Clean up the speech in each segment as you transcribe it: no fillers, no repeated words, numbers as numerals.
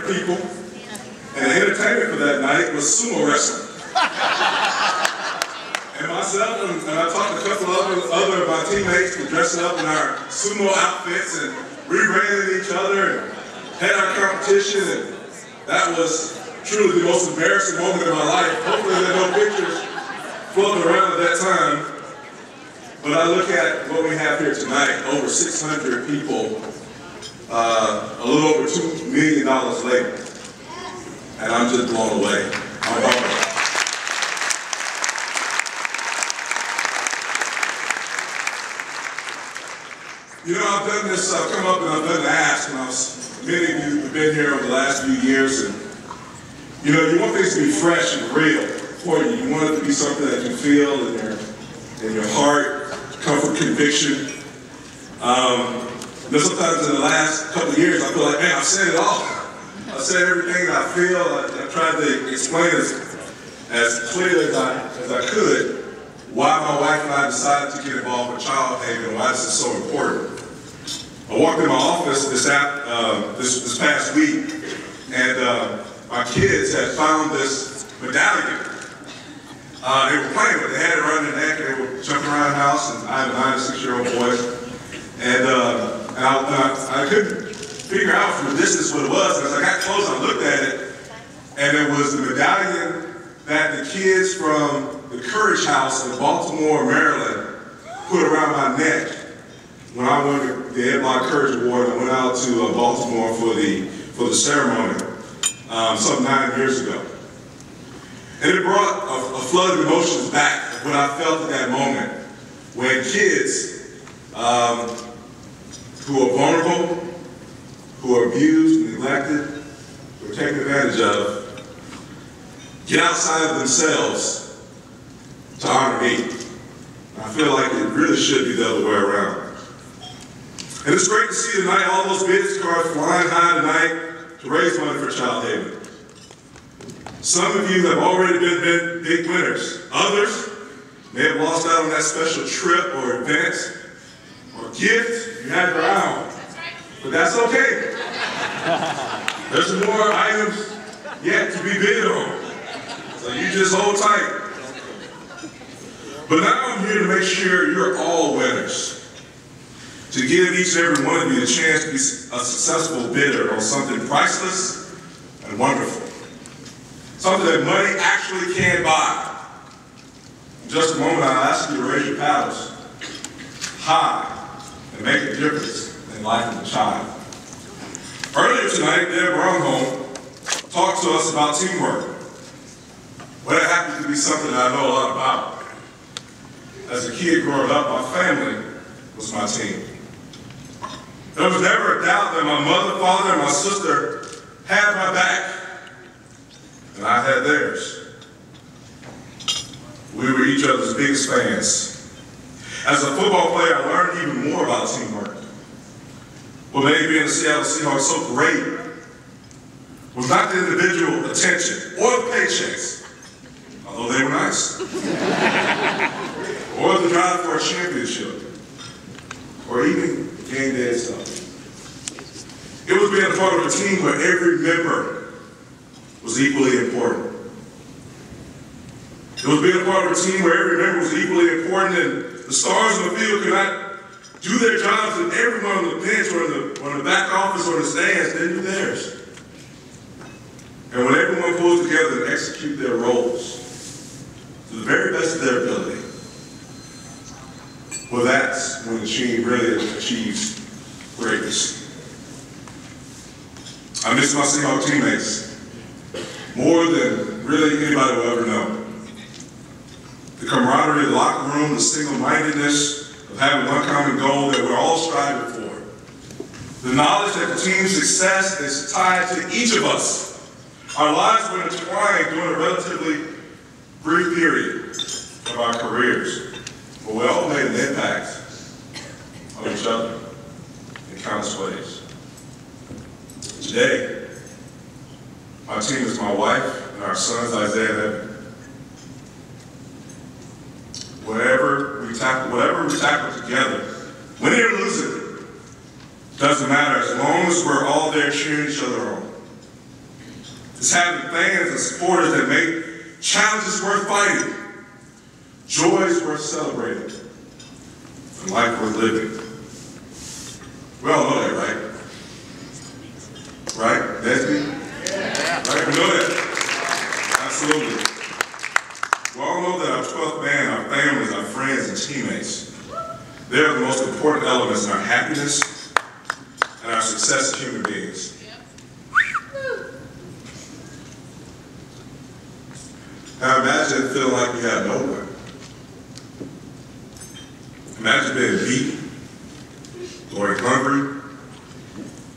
people, and the entertainment for that night was sumo wrestling. And myself and I talked to a couple of other of my teammates were dressing up in our sumo outfits, and we ran at each other and had our competition, and that was truly the most embarrassing moment of my life. Hopefully there are no pictures floating around at that time. But I look at what we have here tonight, over 600 people, a little over $2 million later, and I'm just blown away. I'm humbled. You know, I've done this, I've come up and I've done the ask, and many of you have been here over the last few years, and you know, you want things to be fresh and real for you. You want it to be something that you feel in your heart, comfort, conviction. But sometimes in the last couple of years, I feel like, man, I've said it all. I've said everything that I feel. I've tried to explain as clearly as I could why my wife and I decided to get involved with Child Haven and why this is so important. I walked in my office this past week, and my kids had found this medallion. They were playing with it. They had it around their neck, and they were jumping around the house, and I have a 9 and 6-year-old boy. And I couldn't figure out from a distance what it was. And as I got close, I looked at it, and it was the medallion that the kids from the Courage House in Baltimore, Maryland, put around my neck when I won the Ed Block Courage Award. I went out to Baltimore for the ceremony some 9 years ago. And it brought a flood of emotions back of what I felt at that moment when kids who are vulnerable, who are abused and neglected, who are taken advantage of, get outside of themselves to honor me. And I feel like it really should be the other way around. And it's great to see tonight all those business cards flying high tonight to raise money for Child Haven. Some of you have already been big winners. Others may have lost out on that special trip or event or gift you had around. But that's okay. There's more items yet to be bid on. So you just hold tight. But now I'm here to make sure you're all winners. To give each and every one of you a chance to be a successful bidder on something priceless and wonderful. Something that money actually can buy. In just a moment, I'll ask you to raise your paddles high and make a difference in the life of a child. Earlier tonight, Deb Bromholm talked to us about teamwork. Well, that happens to be something that I know a lot about. As a kid growing up, my family was my team. There was never a doubt that my mother, father, and my sister had my back, and I had theirs. We were each other's biggest fans. As a football player, I learned even more about teamwork. What made being the Seattle Seahawks so great was not the individual attention or the paychecks, although they were nice, or the drive for a championship, or even game day itself. It was being a part of a team where every member was equally important. It was being a part of a team where every member was equally important, and the stars on the field could not do their jobs, and everyone on the bench or in the back office or in the stands didn't do theirs. And when everyone pulls together to execute their roles to the very best of their ability, well, that's when the team really achieves greatness. I miss my Seahawks teammates more than really anybody will ever know. The camaraderie of the locker room, the single-mindedness of having one common goal that we're all striving for. The knowledge that the team's success is tied to each of us. Our lives were intertwined during a relatively brief period of our careers, but we all made an impact on each other in countless ways. Today, my team is my wife and our sons, Isaiah and Evan. Whatever we tackle together, winning or losing, doesn't matter as long as we're all there cheering each other on. It's having fans and supporters that make challenges worth fighting, joys worth celebrating, and life worth living. We all know that, right? Right? Nesby? Yeah. Right? We know that. Absolutely. We all know that our 12th man, our families, our friends, and teammates, they're the most important elements in our happiness and our success as human beings. Now imagine feeling like you have no one. Imagine being beaten, going hungry,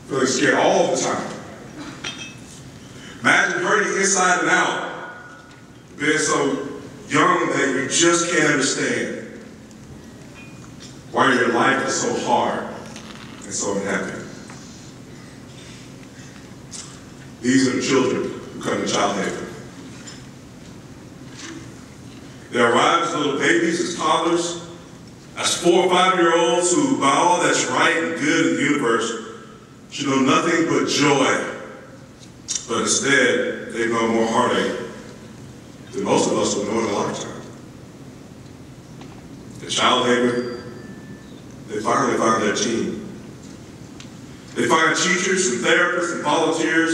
feeling scared all the time. Imagine hurting inside and out, being so young that you just can't understand why your life is so hard and so unhappy. These are the children who come to Child Haven. They arrive as little babies, as toddlers, as 4 or 5-year-olds who, by all that's right and good in the universe, should know nothing but joy. But instead, they know more heartache than most of us will know in a lifetime. At Child Haven, they finally find their team. They find teachers and therapists and volunteers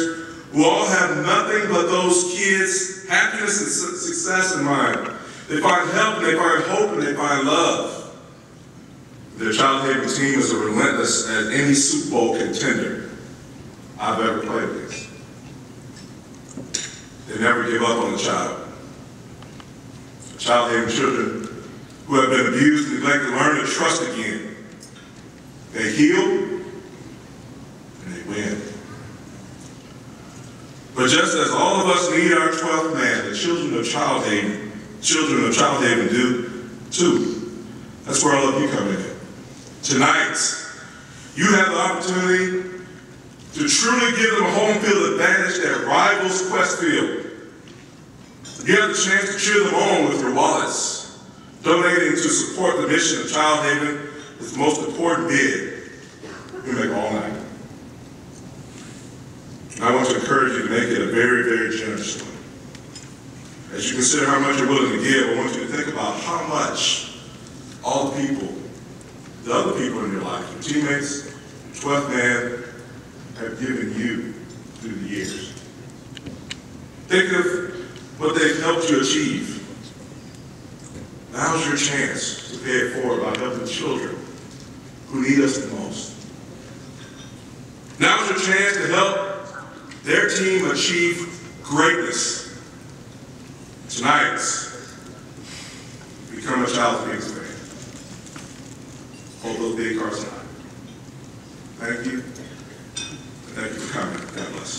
who all have nothing but those kids' happiness and success in mind. They find help, and they find hope, and they find love. Their Child Haven team is as relentless as any Super Bowl contender I've ever played against. They never give up on the child. Child Haven children who have been abused and neglected learn to trust again. They heal, and they win. But just as all of us need our 12th man, the children of Child Haven do too. That's where all of you come in. Tonight, you have the opportunity to truly give them a home field advantage that rivals Questfield. You have the chance to cheer them on with your wallets, donating to support the mission of Child Haven is the most important bid we make all night. And I want to encourage you to make it a very, very generous one. As you consider how much you're willing to give, I want you to think about how much all the people, the other people in your life, your teammates, your 12th man, have given you through the years. Think of what they've helped you achieve. Now's your chance to pay it forward by helping children who need us the most. Now's your chance to help their team achieve greatness. Tonight, become a Child Haven fan. Hold those big cards high. Thank you. Thank you for coming. God bless.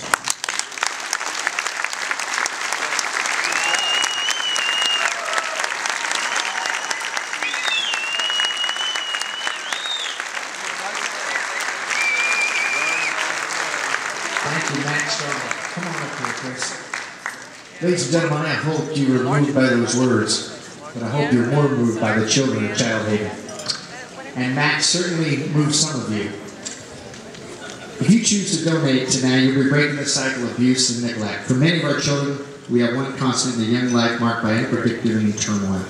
Thank you, Max. Come on up here, Chris. Ladies and gentlemen, I hope you were moved by those words, but I hope you're more moved by the children of Child Haven. And Max certainly moved some of you. If you choose to donate tonight, you'll be breaking the cycle of abuse and neglect. For many of our children, we have one constant in a young life marked by unpredictability and turmoil.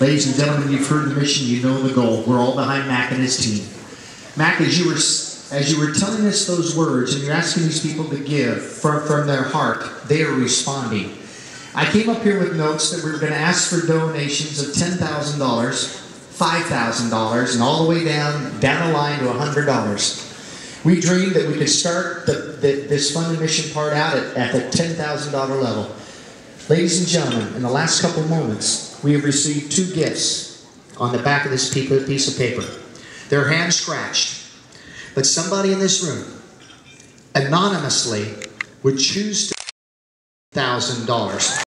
Ladies and gentlemen, you've heard the mission, you know the goal. We're all behind Mac and his team. Mac, as you were telling us those words and you're asking these people to give from their heart, they are responding. I came up here with notes that we were going to ask for donations of $10,000, $5,000, and all the way down the line to $100. We dreamed that we could start this fund and mission part out at the $10,000 level. Ladies and gentlemen, in the last couple moments, we have received 2 gifts on the back of this piece of paper. They're hand scratched. But somebody in this room, anonymously, would choose $1,000.